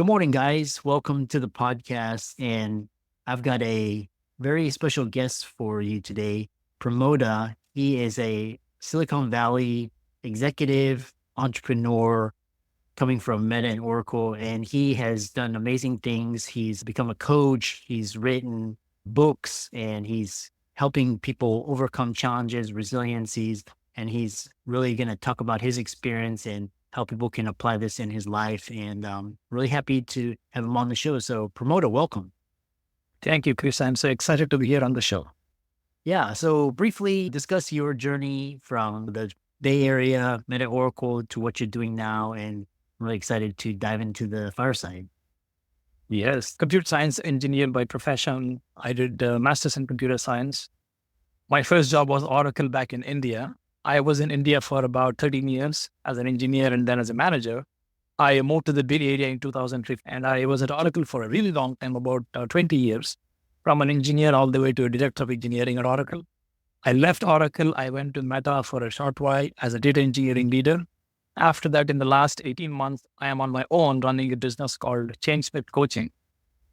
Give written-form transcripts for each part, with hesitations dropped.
Good morning, guys. Welcome to the podcast. And I've got a very special guest for you today, Pramoda. He is a Silicon Valley executive entrepreneur coming from Meta and Oracle, and he has done amazing things. He's become a coach, he's written books, and he's helping people overcome challenges, resiliencies, and he's really going to talk about his experience and how people can apply this in his life. And really happy to have him on the show. So, Pramoda, welcome. Thank you, Chris. I'm so excited to be here on the show. Yeah. So, briefly discuss your journey from the Bay Area, Meta Oracle, to what you're doing now. And I'm really excited to dive into the fireside. Yes, computer science engineer by profession. I did a master's in computer science. My first job was Oracle back in India. I was in India for about 13 years as an engineer and then as a manager. I moved to the Bay Area in 2003 and I was at Oracle for a really long time, about 20 years, from an engineer all the way to a director of engineering at Oracle. I left Oracle. I went to Meta for a short while as a data engineering leader. After that, in the last 18 months, I am on my own running a business called ChangeScript Coaching,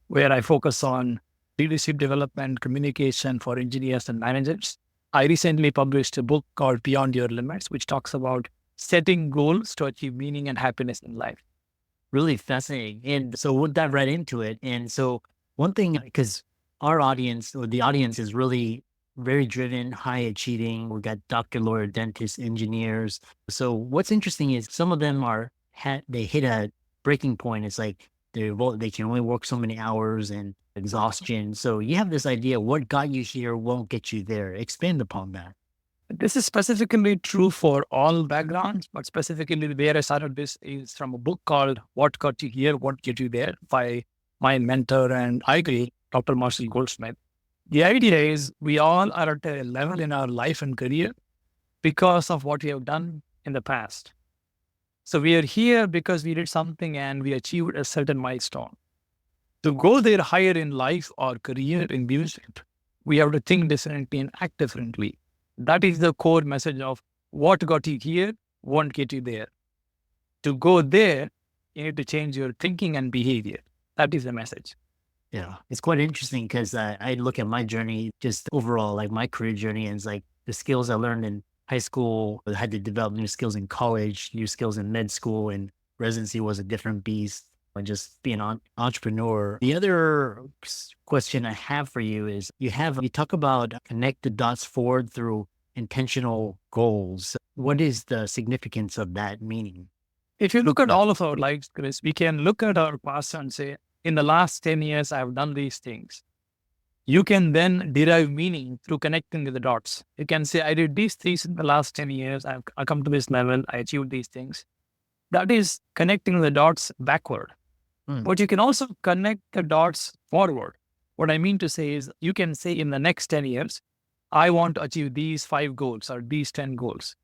where I focus on leadership development, communication for engineers and managers. I recently published a book called Beyond Your Limits, which talks about setting goals to achieve meaning and happiness in life. Really fascinating. And so we'll dive right into it. And so one thing, because our audience or the audience is really very driven, high achieving. We've got doctor, lawyer, dentist, engineers. So what's interesting is some of them they hit a breaking point. It's like they can only work so many hours and exhaustion. So you have this idea, what got you here won't get you there. Expand upon that. This is specifically true for all backgrounds, but specifically where I started this is from a book called What Got You Here, What Get You There by my mentor and idol, Dr. Marshall Goldsmith. The idea is we all are at a level in our life and career because of what we have done in the past. So we are here because we did something and we achieved a certain milestone. To go there higher in life or career in music, we have to think differently and act differently. That is the core message of what got you here won't get you there. To go there, you need to change your thinking and behavior. That is the message. Yeah, it's quite interesting because I look at my journey, just overall, like my career journey, and it's like the skills I learned in high school, I had to develop new skills in college, new skills in med school, and residency was a different beast. And just being an entrepreneur. The other question I have for you is you talk about connect the dots forward through intentional goals. What is the significance of that meaning? If you look at all of our lives, Chris, we can look at our past and say, in the last 10 years, I've done these things. You can then derive meaning through connecting the dots. You can say, I did these things in the last 10 years. I've come to this level. I achieved these things. That is connecting the dots backward. But you can also connect the dots forward. What I mean to say is you can say in the next 10 years, I want to achieve these 5 goals or these 10 goals.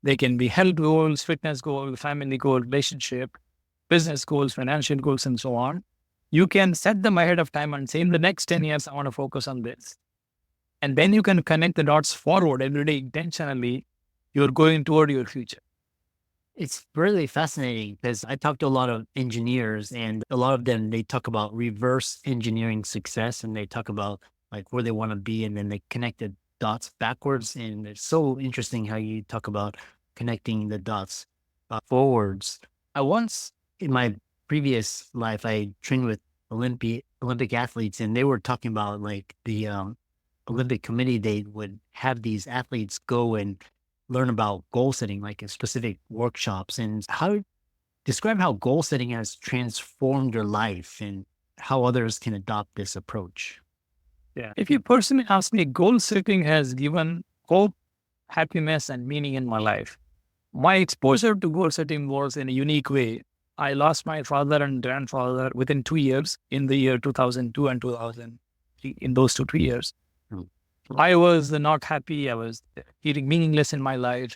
They can be health goals, fitness goals, family goals, relationship, business goals, financial goals, and so on. You can set them ahead of time and say in the next 10 years, I want to focus on this. And then you can connect the dots forward every day intentionally. You're going toward your future. It's really fascinating because I talk to a lot of engineers and a lot of them, they talk about reverse engineering success and they talk about like where they want to be and then they connect the dots backwards. And it's so interesting how you talk about connecting the dots forwards. I once in my previous life, I trained with Olympic athletes and they were talking about like the Olympic committee, they would have these athletes go and learn about goal setting, like in specific workshops, and describe how goal setting has transformed your life and how others can adopt this approach. Yeah. If you personally ask me, goal setting has given hope, happiness, and meaning in my life. My exposure to goal setting was in a unique way. I lost my father and grandfather within 2 years in the year 2002 and 2003, in those 2 years. I was not happy. I was feeling meaningless in my life.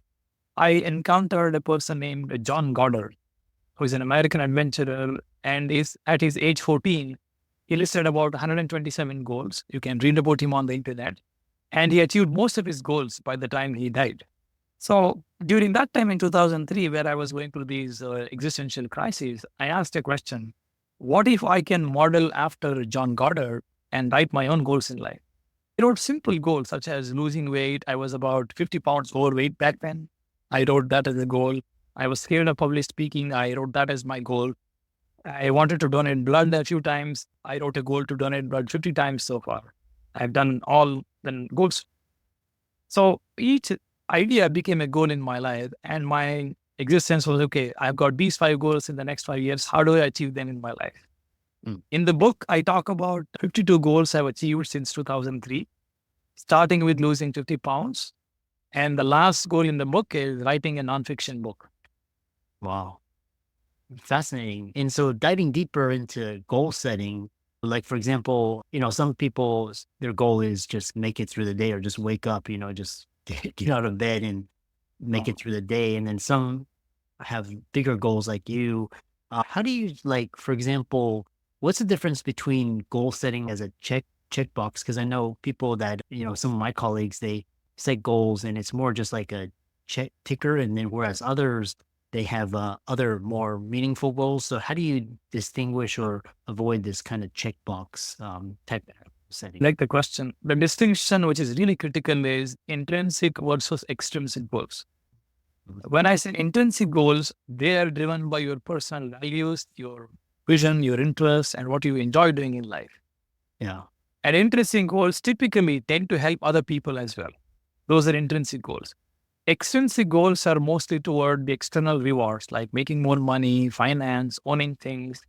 I encountered a person named John Goddard, who is an American adventurer, and is at his age 14, he listed about 127 goals. You can read about him on the internet. And he achieved most of his goals by the time he died. So during that time in 2003, where I was going through these existential crises, I asked a question, what if I can model after John Goddard and write my own goals in life? I wrote simple goals such as losing weight. I was about 50 pounds overweight back then. I wrote that as a goal. I was scared of public speaking. I wrote that as my goal. I wanted to donate blood a few times. I wrote a goal to donate blood 50 times so far. I've done all the goals. So each idea became a goal in my life, and my existence was okay. I've got these 5 goals in the next 5 years. How do I achieve them in my life? In the book, I talk about 52 goals I've achieved since 2003, starting with losing 50 pounds. And the last goal in the book is writing a nonfiction book. Wow. Fascinating. And so diving deeper into goal setting, like for example, some people, their goal is just make it through the day or just wake up, just get out of bed and make it through the day. And then some have bigger goals like you. How do you for example, what's the difference between goal setting as a checkbox? Because I know people that, some of my colleagues, they set goals and it's more just like a check ticker. And then whereas others, they have other more meaningful goals. So how do you distinguish or avoid this kind of checkbox type of setting? Like the question, the distinction which is really critical is intrinsic versus extrinsic goals. When I say intrinsic goals, they are driven by your personal values, your vision, your interests, and what you enjoy doing in life. Yeah. And intrinsic goals typically tend to help other people as well. Those are intrinsic goals. Extrinsic goals are mostly toward the external rewards, like making more money, finance, owning things,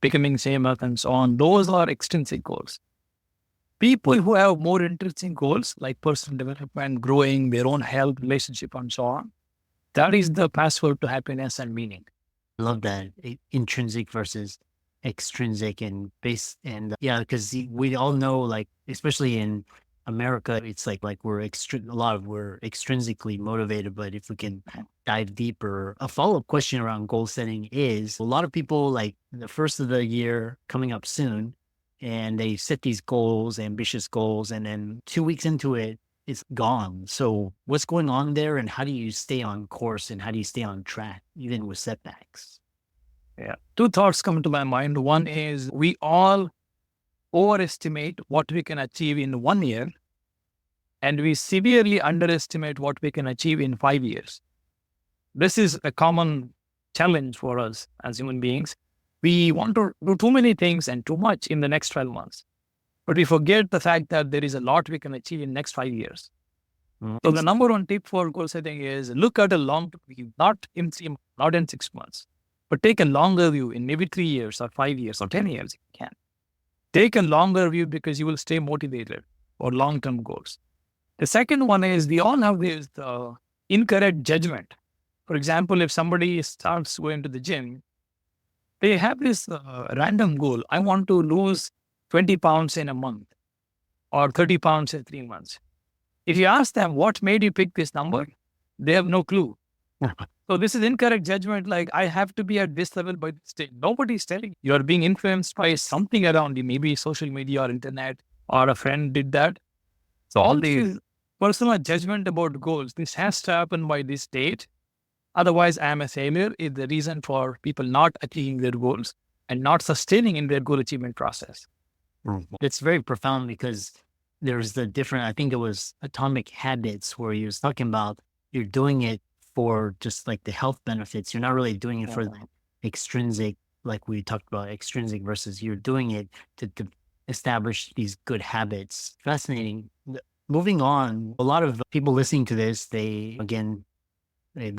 becoming famous, and so on. Those are extrinsic goals. People who have more intrinsic goals, like personal development, growing, their own health, relationship, and so on, that is the password to happiness and meaning. Love that. Intrinsic versus extrinsic and base. And yeah, because we all know, especially in America, it's like we're we're extrinsically motivated, but if we can dive deeper, a follow-up question around goal setting is a lot of people the first of the year coming up soon, and they set these goals, ambitious goals, and then 2 weeks into it, it's gone. So what's going on there, and how do you stay on course, and how do you stay on track, even with setbacks? Yeah. 2 thoughts come to my mind. One is we all overestimate what we can achieve in 1 year, and we severely underestimate what we can achieve in 5 years. This is a common challenge for us as human beings. We want to do too many things and too much in the next 12 months. But we forget the fact that there is a lot we can achieve in the next 5 years. So the number one tip for goal setting is look at a long-term view, not in 3 months, not in 6 months, but take a longer view in maybe 3 years or 5 years or 10 years if you can. Take a longer view because you will stay motivated for long-term goals. The second one is we all have this incorrect judgment. For example, if somebody starts going to the gym, they have this random goal. I want to lose 20 pounds in a month or 30 pounds in 3 months. If you ask them what made you pick this number, they have no clue. So this is incorrect judgment. Like, I have to be at this level by this day. Nobody's telling you. You are being influenced by something around you, maybe social media or internet, or a friend did that. So all these personal judgment about goals, this has to happen by this date. Otherwise, I am a failure is the reason for people not achieving their goals and not sustaining in their goal achievement process. It's very profound because there's the different, I think it was Atomic Habits, where he was talking about you're doing it for just the health benefits. You're not really doing it for the extrinsic, like we talked about, extrinsic versus you're doing it to establish these good habits. Fascinating. Moving on, a lot of people listening to this, the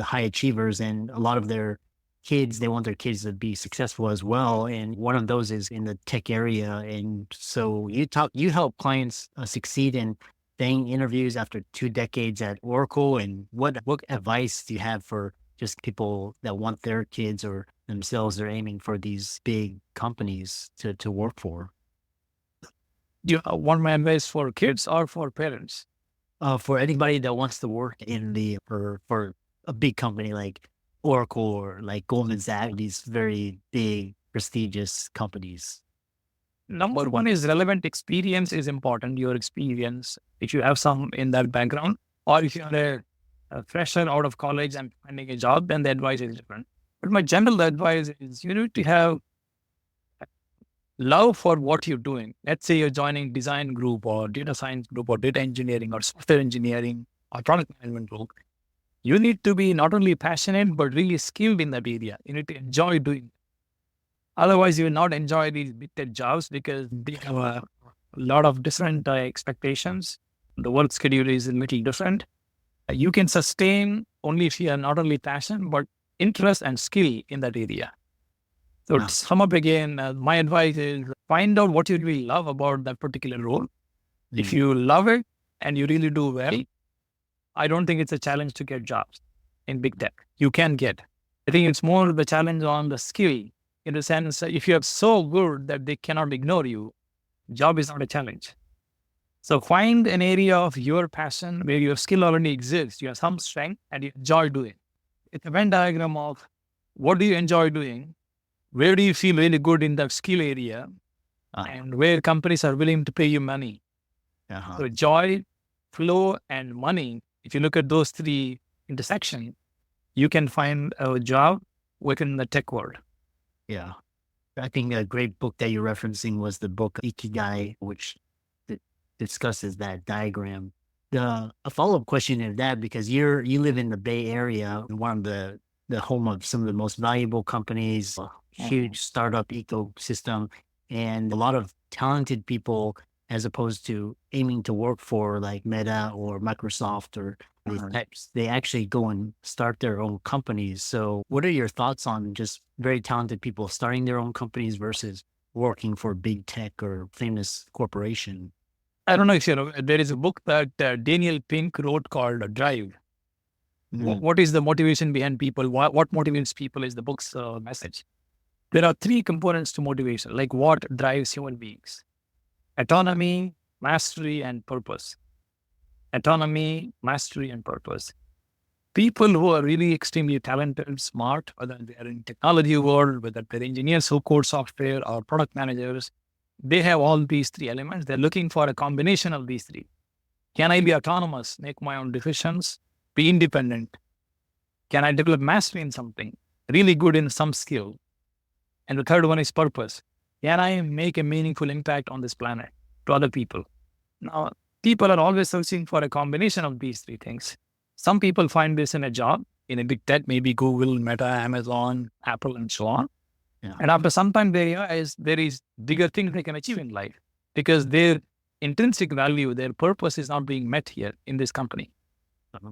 high achievers, and a lot of their kids, they want their kids to be successful as well. And one of those is in the tech area. And so you help clients succeed in getting interviews after 2 decades at Oracle. And what advice do you have for just people that want their kids or themselves are aiming for these big companies to work for? Do you want my advice for kids or for parents? For anybody that wants to work for a big company like Oracle or like Goldman Sachs, these very big, prestigious companies. Number one is relevant experience is important. Your experience, if you have some in that background, or if you're a fresher out of college and finding a job, then the advice is different. But my general advice is you need to have love for what you're doing. Let's say you're joining design group or data science group or data engineering or software engineering or product management group. You need to be not only passionate, but really skilled in that area. You need to enjoy doing. Otherwise, you will not enjoy these big jobs because they have a lot of different expectations. The work schedule is a little different. You can sustain only if you are not only passion, but interest and skill in that area. So to sum up again, my advice is find out what you really love about that particular role. If you love it and you really do well, I don't think it's a challenge to get jobs in big tech. You can get. I think it's more of the challenge on the skill, in the sense that if you are so good that they cannot ignore you, job is not a challenge. So find an area of your passion where your skill already exists, you have some strength and you enjoy doing. It's a Venn diagram of what do you enjoy doing, where do you feel really good in that skill area, and where companies are willing to pay you money. So joy, flow, and money, if you look at those three intersections, you can find a job within the tech world. Yeah. I think a great book that you're referencing was the book Ikigai, which discusses that diagram. A follow-up question is that because you live in the Bay Area, one of the home of some of the most valuable companies, a huge startup ecosystem, and a lot of talented people, as opposed to aiming to work for like Meta or Microsoft or these types, they actually go and start their own companies. So what are your thoughts on just very talented people starting their own companies versus working for big tech or famous corporation? I don't know if you know, there is a book that Daniel Pink wrote called Drive. What is the motivation behind people? What motivates people is the book's message. There are three components to motivation, like what drives human beings: autonomy, mastery, and purpose. Autonomy, mastery, and purpose. People who are really extremely talented, smart, whether they are in technology world, whether they're engineers who code software or product managers, they have all these three elements. They're looking for a combination of these three. Can I be autonomous, make my own decisions, be independent? Can I develop mastery in something, really good in some skill? And the third one is purpose. Can I make a meaningful impact on this planet to other people? Now, people are always searching for a combination of these three things. Some people find this in a job, in a big tech, maybe Google, Meta, Amazon, Apple, and so on. And after some time, they realize there is bigger things they can achieve in life because their intrinsic value, their purpose is not being met here in this company.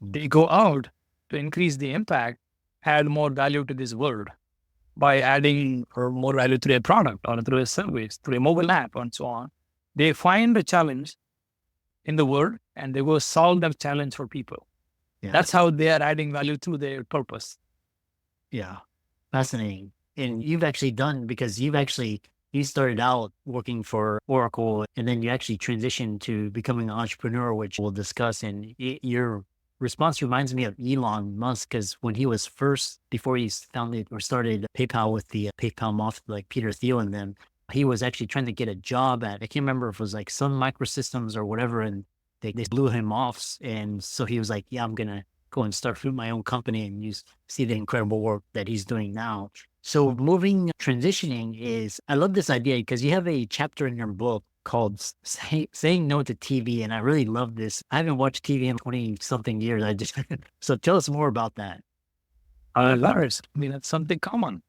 They go out to increase the impact, add more value to this world by adding more value to their product or through a service, through a mobile app, and so on. They find a challenge in the world and they go solve that challenge for people. That's how they are adding value to their purpose. Yeah. Fascinating. And you've actually done, because you started out working for Oracle and then you actually transitioned to becoming an entrepreneur, which we'll discuss. And your response reminds me of Elon Musk, because when he was before he founded or started PayPal with the PayPal Mafia, like Peter Thiel and them, he was actually trying to get a job at, I can't remember if it was like Sun Microsystems or whatever. And they blew him off. And so he was like, yeah, I'm going to go and start my own company, and you see the incredible work that he's doing now. So transitioning is, I love this idea because you have a chapter in your book called Saying No to TV. And I really love this. I haven't watched TV in 20 something years. So tell us more about that. Lars, I mean, that's something common.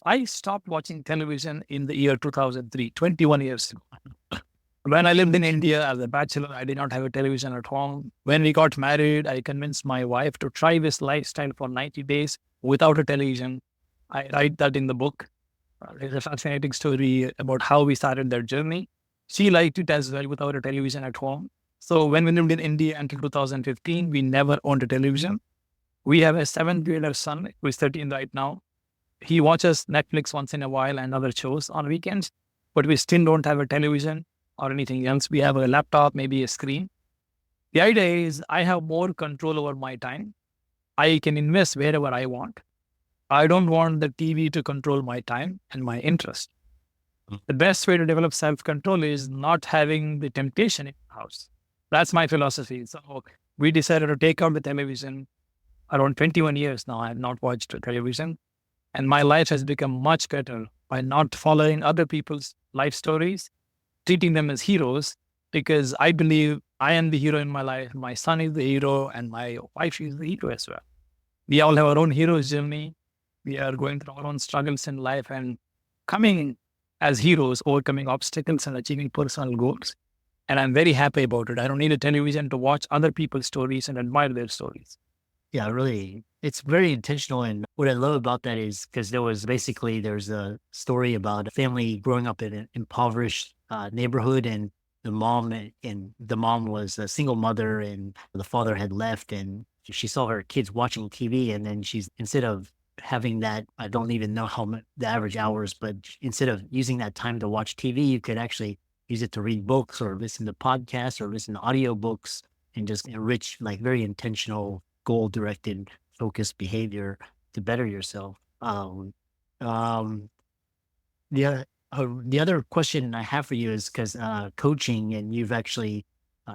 I stopped watching television in the year 2003, 21 years ago. When I lived in India as a bachelor, I did not have a television at home. When we got married, I convinced my wife to try this lifestyle for 90 days without a television. I write that in the book. There's a fascinating story about how we started that journey. She liked it as well without a television at home. So when we lived in India until 2015, we never owned a television. We have a 7th-grader son who is 13 right now. He watches Netflix once in a while and other shows on weekends, but we still don't have a television or anything else. We have a laptop, maybe a screen. The idea is I have more control over my time. I can invest wherever I want. I don't want the TV to control my time and my interest. The best way to develop self-control is not having the temptation in the house. That's my philosophy. So we decided to take out the television. Around 21 years now, I have not watched television. And my life has become much better by not following other people's life stories, treating them as heroes, because I believe I am the hero in my life. My son is the hero, and my wife is the hero as well. We all have our own hero's journey. We are going through our own struggles in life and coming as heroes, overcoming obstacles and achieving personal goals. And I'm very happy about it. I don't need a television to watch other people's stories and admire their stories. Yeah, really, it's very intentional. And what I love about that is because there's a story about a family growing up in an impoverished neighborhood, and the mom was a single mother, and the father had left, and she saw her kids watching TV, and then instead of having that, I don't even know how much the average hours, but instead of using that time to watch TV, you could actually use it to read books or listen to podcasts or listen to audiobooks and just enrich, like, very intentional, goal-directed, focused behavior to better yourself. Um, the other question I have for you is because coaching, and you've actually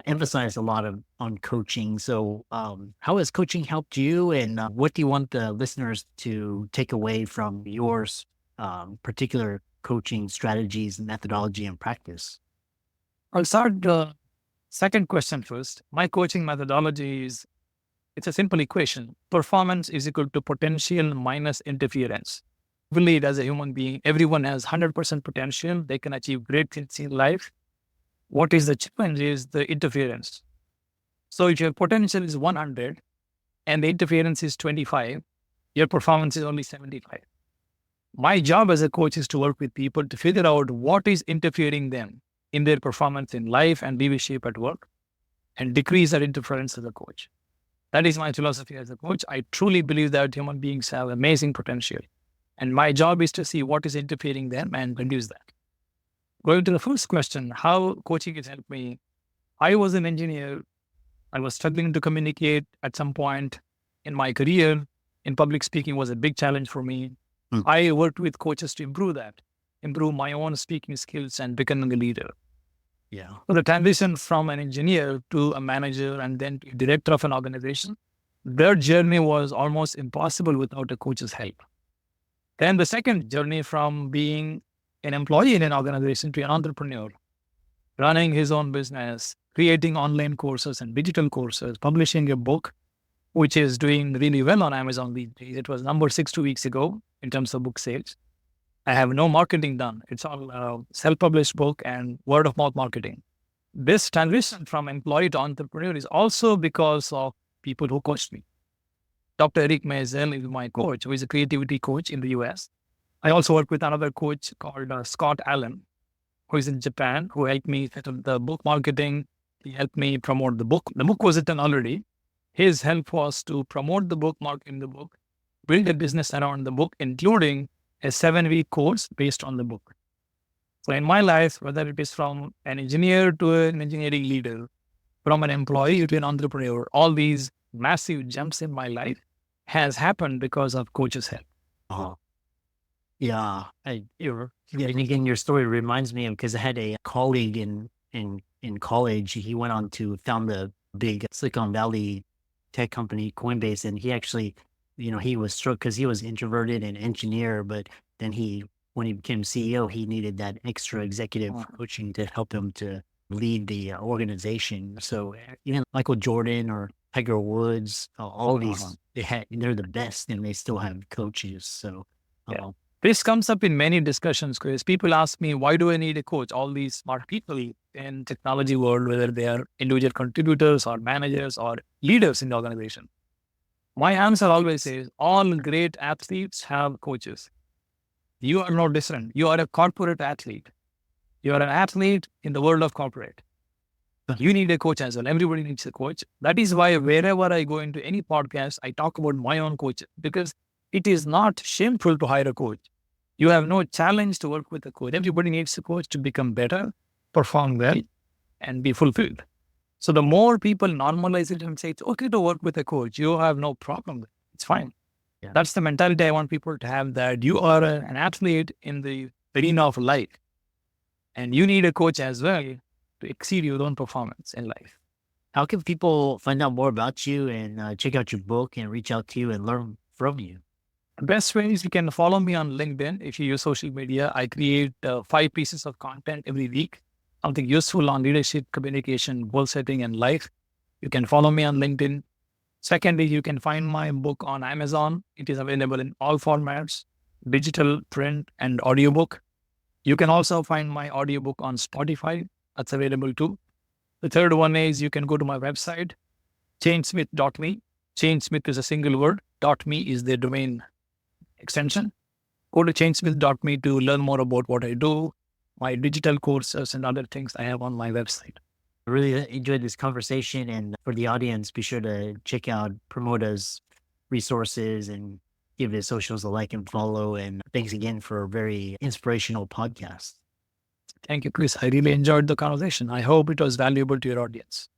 emphasized a lot on coaching. So, how has coaching helped you, and what do you want the listeners to take away from yours particular coaching strategies, methodology, and practice? I'll start the second question first. My coaching methodology is, it's a simple equation. Performance is equal to potential minus interference. I believe as a human being, everyone has 100% potential. They can achieve great things in life. What is the challenge is the interference. So if your potential is 100 and the interference is 25, your performance is only 75. My job as a coach is to work with people to figure out what is interfering them in their performance in life and leadership at work, and decrease that interference as a coach. That is my philosophy as a coach. I truly believe that human beings have amazing potential. And my job is to see what is interfering them and reduce that. Going to the first question, how coaching has helped me. I was an engineer. I was struggling to communicate at some point in my career. In public speaking was a big challenge for me. I worked with coaches to improve that, improve my own speaking skills and becoming a leader. Yeah. So the transition from an engineer to a manager and then to director of an organization, their journey was almost impossible without a coach's help. Then the second journey from being an employee in an organization to an entrepreneur, running his own business, creating online courses and digital courses, publishing a book, which is doing really well on Amazon these days. It was number 6 2 weeks ago in terms of book sales. I have no marketing done. It's all self-published book and word of mouth marketing. This transition from employee to entrepreneur is also because of people who coached me. Dr. Eric Maisel is my coach, who is a creativity coach in the US. I also work with another coach called Scott Allen, who is in Japan, who helped me set up the book marketing. He helped me promote the book. The book was written already. His help was to promote the book, market the book, build a business around the book, including a 7-week course based on the book. So in my life, whether it is from an engineer to an engineering leader, from an employee to an entrepreneur, all these massive jumps in my life has happened because of coach's help. Uh-huh. Yeah. And again, your story reminds me of, because I had a colleague in college. He went on to found the big Silicon Valley tech company, Coinbase, and he actually, he was struck because he was introverted and engineer, but then when he became CEO, he needed that extra executive coaching to help him to lead the organization. So even Michael Jordan or Tiger Woods, all these, they're the best, and they still have coaches. So this comes up in many discussions, Chris. People ask me, why do I need a coach? All these smart people in technology world, whether they are individual contributors or managers or leaders in the organization. My answer always is, all great athletes have coaches. You are no different. You are a corporate athlete. You are an athlete in the world of corporate. You need a coach as well. Everybody needs a coach. That is why wherever I go into any podcast, I talk about my own coach, because it is not shameful to hire a coach. You have no challenge to work with a coach. Everybody needs a coach to become better, perform well, and be fulfilled. So the more people normalize it and say, it's okay to work with a coach, you have no problem. It's fine. Yeah. That's the mentality I want people to have, that you are an athlete in the arena of life, and you need a coach as well to exceed your own performance in life. How can people find out more about you and check out your book and reach out to you and learn from you? The best way is you can follow me on LinkedIn. If you use social media, I create 5 pieces of content every week, something useful on leadership, communication, goal setting, and life. You can follow me on LinkedIn. Secondly, you can find my book on Amazon. It is available in all formats, digital, print, and audiobook. You can also find my audiobook on Spotify. That's available too. The third one is you can go to my website, changesmith.me. Changesmith is a single word. .me is the domain extension. Go to changesmith.me to learn more about what I do, my digital courses, and other things I have on my website. I really enjoyed this conversation. And for the audience, be sure to check out Pramoda's resources and give his socials a like and follow. And thanks again for a very inspirational podcast. Thank you, Chris. I really enjoyed the conversation. I hope it was valuable to your audience.